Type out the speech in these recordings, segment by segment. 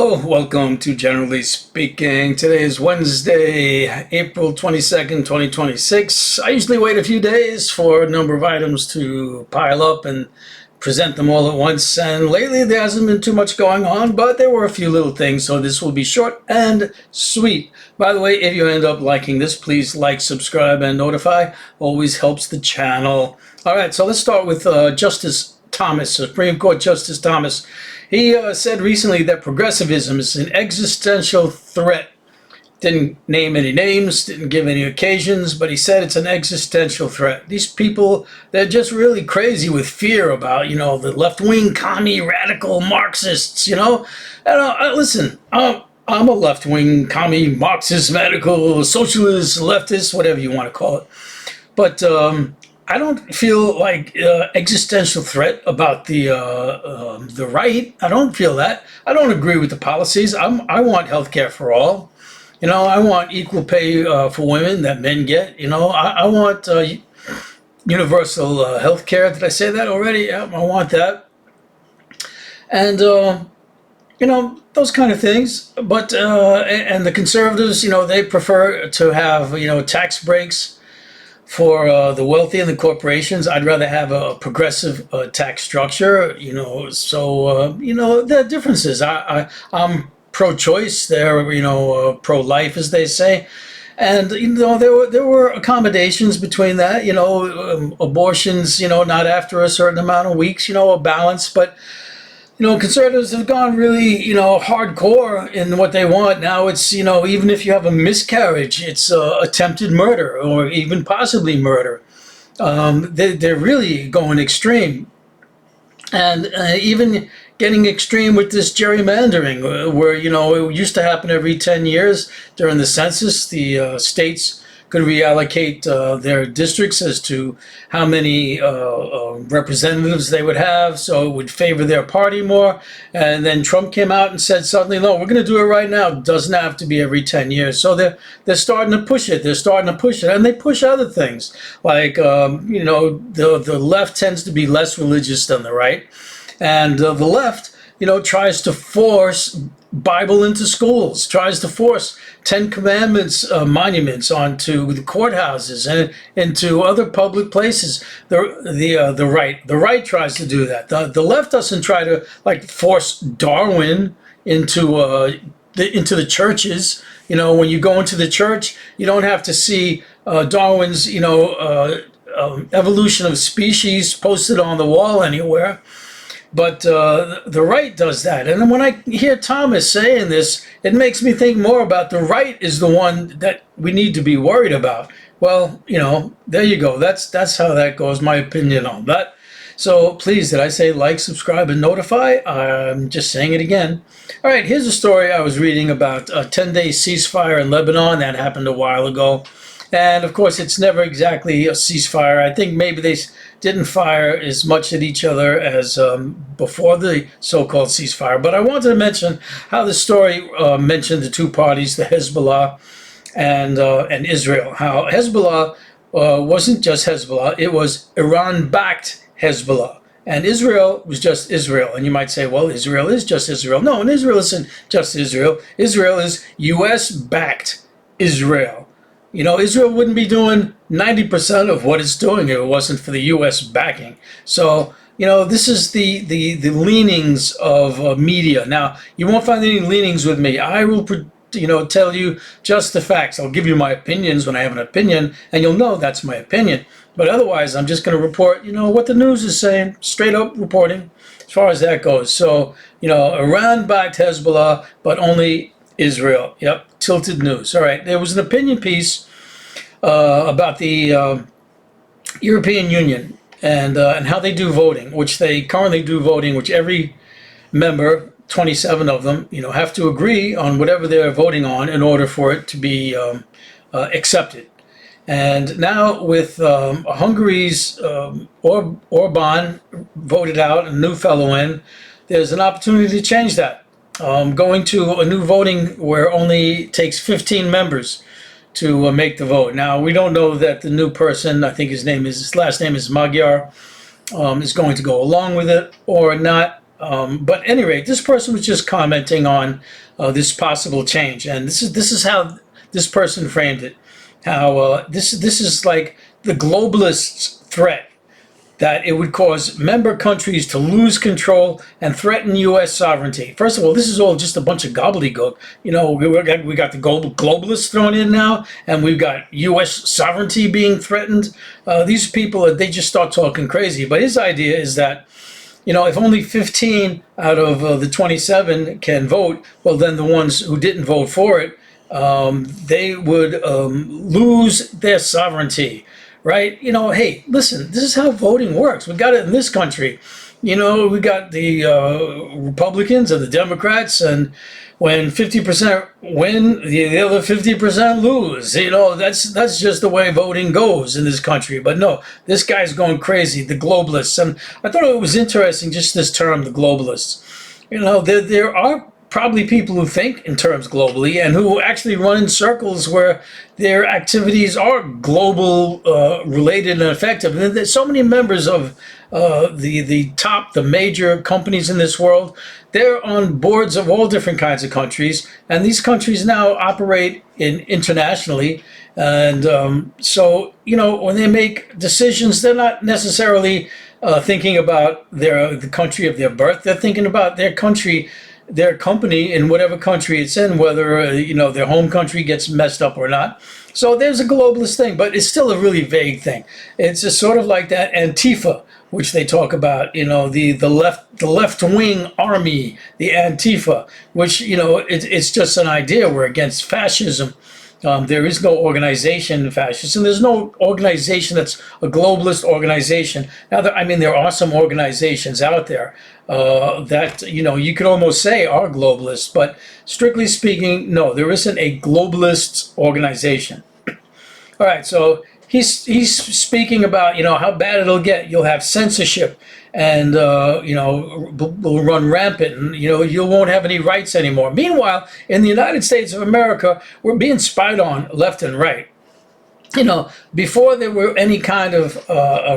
Hello, welcome to Generally Speaking. Today is Wednesday, April 22nd, 2026. I usually wait a few days for a number of items to pile up and present them all at once. And lately there hasn't been too much going on, but there were a few little things, so this will be short and sweet. By the way, if you end up liking this, please like, subscribe, and notify. Always helps the channel. All right, so let's start with Justice Thomas, Supreme Court Justice Thomas. He said recently that progressivism is an existential threat. Didn't name any names, didn't give any occasions, but he said it's an existential threat. These people, they're just really crazy with fear about, the left-wing commie radical Marxists, And listen, I'm a left-wing commie Marxist, radical, socialist, leftist, whatever you want to call it. But I don't feel like existential threat about the right. I don't feel that. I don't agree with the policies. I want health care for all. I want equal pay for women that men get. I want universal health care. Did I say that already? Yeah, I want that. And those kind of things. But and the conservatives, they prefer to have tax breaks for the wealthy and the corporations. I'd rather have a progressive tax structure, so, there are differences. I'm pro-choice, they're, pro-life, as they say. And, there were accommodations between that, abortions, not after a certain amount of weeks, a balance. But, conservatives have gone really, hardcore in what they want. Now it's, even if you have a miscarriage, it's attempted murder or even possibly murder. They're really going extreme. And even getting extreme with this gerrymandering, where, it used to happen every 10 years during the census. The states could reallocate their districts as to how many representatives they would have, so it would favor their party more. And then Trump came out and said suddenly, no, we're going to do it right now. It doesn't have to be every 10 years. So they're starting to push it. They're starting to push it. And they push other things. Like, the left tends to be less religious than the right. And the left, tries to force Bible into schools, tries to force Ten Commandments monuments onto the courthouses and into other public places. The right tries to do that. The left doesn't try to force Darwin into the churches. When you go into the church, you don't have to see Darwin's evolution of species posted on the wall anywhere. But the right does that. And then when I hear Thomas saying this, it makes me think more about the right is the one that we need to be worried about. Well, there you go. That's how that goes, my opinion on that. So please, did I say like, subscribe, and notify? I'm just saying it again. All right, here's a story I was reading about a 10-day ceasefire in Lebanon that happened a while ago. And of course, it's never exactly a ceasefire. I think maybe they didn't fire as much at each other as before the so-called ceasefire. But I wanted to mention how the story mentioned the two parties, the Hezbollah and Israel. How Hezbollah wasn't just Hezbollah, it was Iran-backed Hezbollah. And Israel was just Israel. And you might say, well, Israel is just Israel. No, and Israel isn't just Israel. Israel is U.S.-backed Israel. Israel wouldn't be doing 90% of what it's doing if it wasn't for the U.S. backing. So, this is the leanings of media. Now, you won't find any leanings with me. I will, tell you just the facts. I'll give you my opinions when I have an opinion, and you'll know that's my opinion. But otherwise, I'm just going to report, what the news is saying, straight up reporting as far as that goes. So, Iran-backed Hezbollah, but only Israel. Yep, tilted news. All right, there was an opinion piece about the European Union and how they do voting, which they currently do voting, which every member, 27 of them, have to agree on whatever they're voting on in order for it to be accepted. And now with Hungary's Orban voted out, a new fellow in, there's an opportunity to change that. Going to a new voting where only takes 15 members to make the vote. Now, we don't know that the new person, I think his last name is Magyar, is going to go along with it or not. But at any rate, this person was just commenting on this possible change, and this is how this person framed it. How this is like the globalists' threat that it would cause member countries to lose control and threaten U.S. sovereignty. First of all, this is all just a bunch of gobbledygook. We got the globalists thrown in now, and we've got U.S. sovereignty being threatened. These people, they just start talking crazy. But his idea is that, if only 15 out of the 27 can vote, well, then the ones who didn't vote for it, they would lose their sovereignty. Right? Hey, listen, this is how voting works. We got it in this country. We got the Republicans and the Democrats, and when 50% win, the other 50% lose. That's just the way voting goes in this country. But no, this guy's going crazy, the globalists. And I thought it was interesting, just this term, the globalists. There are probably people who think in terms globally and who actually run in circles where their activities are global related and effective. And there's so many members of the major companies in this world. They're on boards of all different kinds of countries, and these countries now operate internationally. And so when they make decisions, they're not necessarily thinking about the country of their birth. They're thinking about their country, their company in whatever country it's in, whether their home country gets messed up or not. So there's a globalist thing, but it's still a really vague thing. It's just sort of like that Antifa, which they talk about, the left wing army, the Antifa, which it's just an idea. We're against fascism. There is no organization fascist, and there's no organization that's a globalist organization. Now, there are some organizations out there that you could almost say are globalists, but strictly speaking, no, there isn't a globalist organization. All right, so he's speaking about how bad it'll get. You'll have censorship, and will run rampant, and you won't have any rights anymore. Meanwhile, in the United States of America, we're being spied on left and right. Before there were any kind of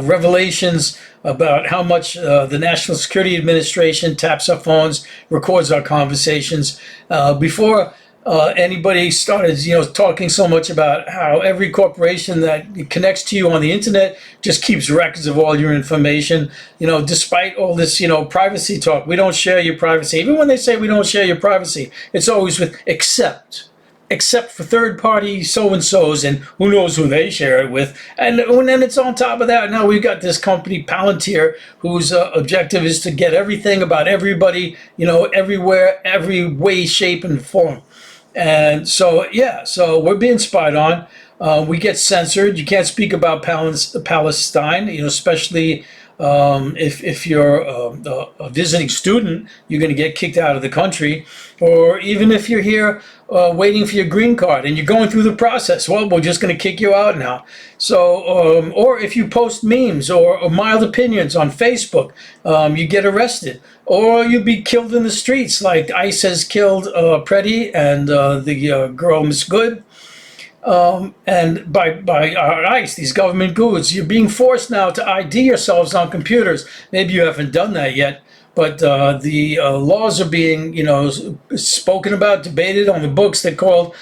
revelations about how much the National Security Administration taps our phones, records our conversations, before anybody started, talking so much about how every corporation that connects to you on the internet just keeps records of all your information, despite all this, privacy talk. We don't share your privacy. Even when they say we don't share your privacy, it's always with except for third-party so-and-sos, and who knows who they share it with. And then it's on top of that, now we've got this company, Palantir, whose objective is to get everything about everybody, everywhere, every way, shape, and form. And so, so we're being spied on. We get censored. You can't speak about Palestine, especially if you're a visiting student, you're going to get kicked out of the country. Or even if you're here waiting for your green card and you're going through the process, well, we're just going to kick you out now. So, or if you post memes or mild opinions on Facebook, you get arrested. Or you'll be killed in the streets, like ICE has killed Preddy and the girl Miss Good. And by our ICE, these government goods, you're being forced now to ID yourselves on computers. Maybe you haven't done that yet, but the laws are being, spoken about, debated on the books. They're called,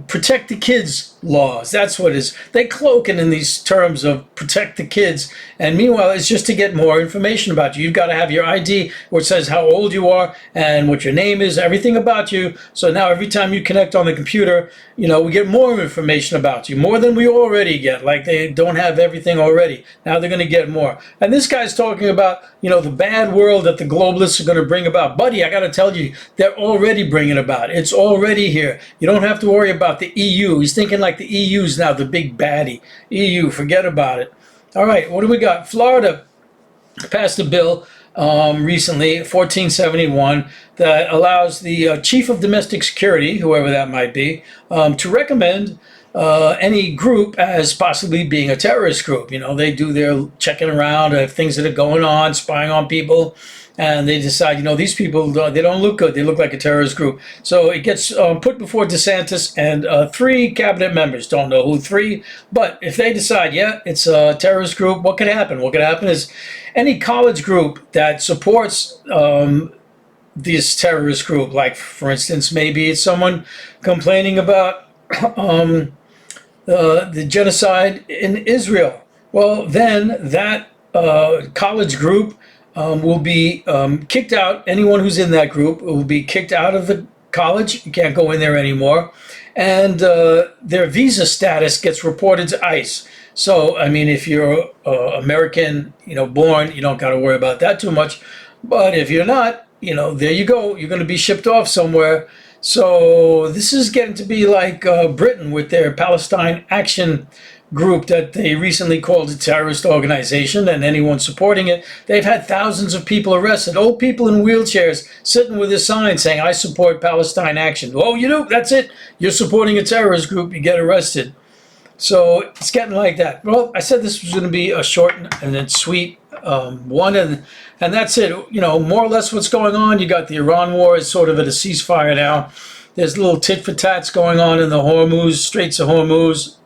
protect the kids laws. That's what it is. They cloak it in these terms of protect the kids. And meanwhile, it's just to get more information about you. You've got to have your ID where it says how old you are and what your name is, everything about you. So now every time you connect on the computer, we get more information about you, more than we already get. Like they don't have everything already. Now they're going to get more. And this guy's talking about, the bad world that the globalists are going to bring about. Buddy, I got to tell you, they're already bringing about. It's already here. You don't have to worry about the EU. He's thinking like the EU's now the big baddie. EU, forget about it. All right, what do we got? Florida passed a bill recently, 1471, that allows the chief of domestic security, whoever that might be, to recommend any group as possibly being a terrorist group. They do their checking around of things that are going on, spying on people, and they decide, these people, they don't look good. They look like a terrorist group. So it gets put before DeSantis, and 3 cabinet members, don't know who 3, but if they decide, yeah, it's a terrorist group, what could happen? What could happen is any college group that supports this terrorist group, like, for instance, maybe it's someone complaining about the genocide in Israel. Well, then that college group will be kicked out. Anyone who's in that group will be kicked out of the college. You can't go in there anymore. And their visa status gets reported to ICE. So, I mean, if you're American, born, you don't got to worry about that too much. But if you're not, there you go. You're going to be shipped off somewhere. So this is getting to be like Britain with their Palestine Action Group that they recently called a terrorist organization, and anyone supporting it, they've had thousands of people arrested. Old people in wheelchairs sitting with a sign saying, "I support Palestine Action." Oh, you do? That's it. You're supporting a terrorist group, you get arrested. So it's getting like that. Well, I said this was going to be a short and then sweet one, and that's it. More or less what's going on. You got the Iran war is sort of at a ceasefire now. There's little tit for tats going on in the Straits of Hormuz,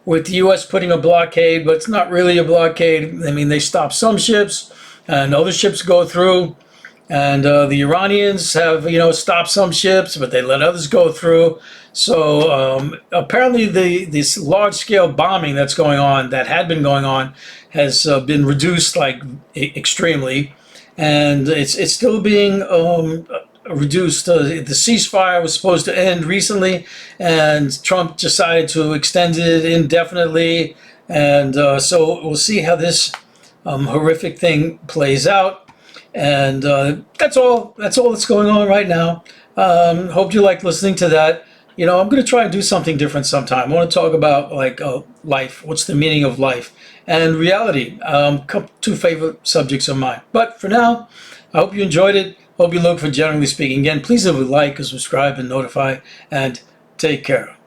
with the U.S. putting a blockade, but it's not really a blockade. I mean, they stop some ships, and other ships go through. And the Iranians have, stopped some ships, but they let others go through. So apparently this large-scale bombing that's going on, that had been going on, has been reduced extremely. And it's still being reduced. The ceasefire was supposed to end recently, and Trump decided to extend it indefinitely. And so we'll see how this horrific thing plays out. And that's all that's going on right now. Hope you like listening to that. I'm going to try and do something different sometime. I want to talk about life. What's the meaning of life and reality? 2 favorite subjects of mine. But for now, I hope you enjoyed it. Hope you look for Generally Speaking. Again, please leave a like, subscribe, and notify. And take care.